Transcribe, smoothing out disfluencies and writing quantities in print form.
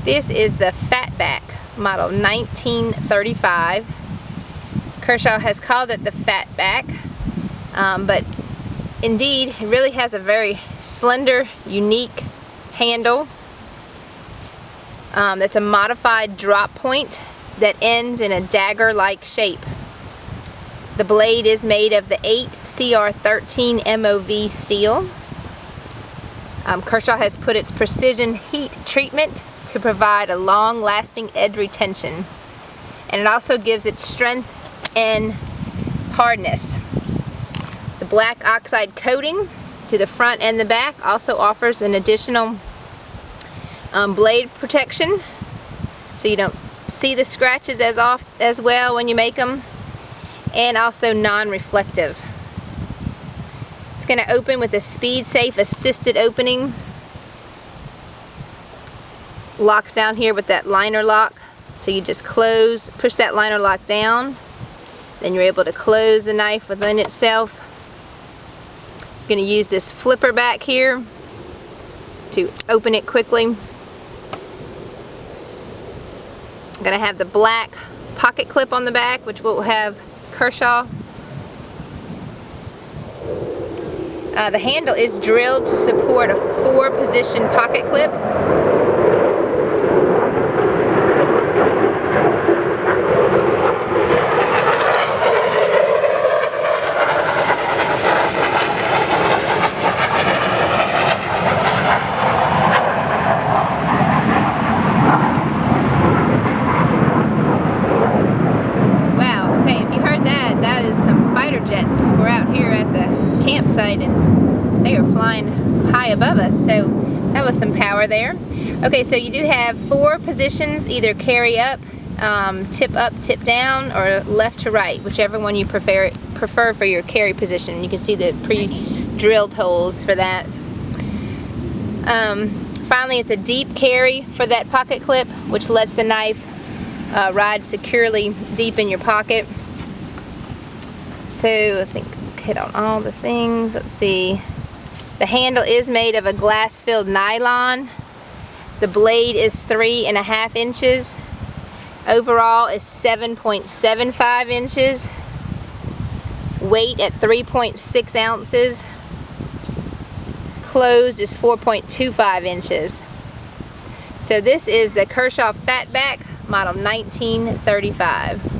This is the Fatback model 1935. Kershaw has called it the Fatback, but indeed it really has a very slender, unique handle. That's a modified drop point that ends in a dagger-like shape. The blade is made of the 8 CR13 MOV steel. Kershaw has put its precision heat treatment to provide a long-lasting edge retention, and it also gives it strength and hardness. The black oxide coating to the front and the back also offers an additional blade protection, so you don't see the scratches as well when you make them, and also non-reflective. It's going to open with a speed-safe assisted opening. Locks down here with that liner lock, so you just push that liner lock down, then you're able to close the knife within itself. You're going to use this flipper back here to open it quickly. I'm going to have the black pocket clip on the back, which will have Kershaw. The handle is drilled to support a 4-position pocket clip. We're out here at the campsite and they are flying high above us, so that was some power there. Okay, so you do have 4 positions, either carry up, tip down, or left to right, whichever one you prefer for your carry position. You can see the pre-drilled holes for that. Finally, it's a deep carry for that pocket clip, which lets the knife ride securely deep in your pocket. So I think hit on all the things. Let's see. The handle is made of a glass-filled nylon. The blade is 3.5 inches. Overall is 7.75 inches. Weight at 3.6 ounces. Closed is 4.25 inches. So this is the Kershaw Fatback model 1935.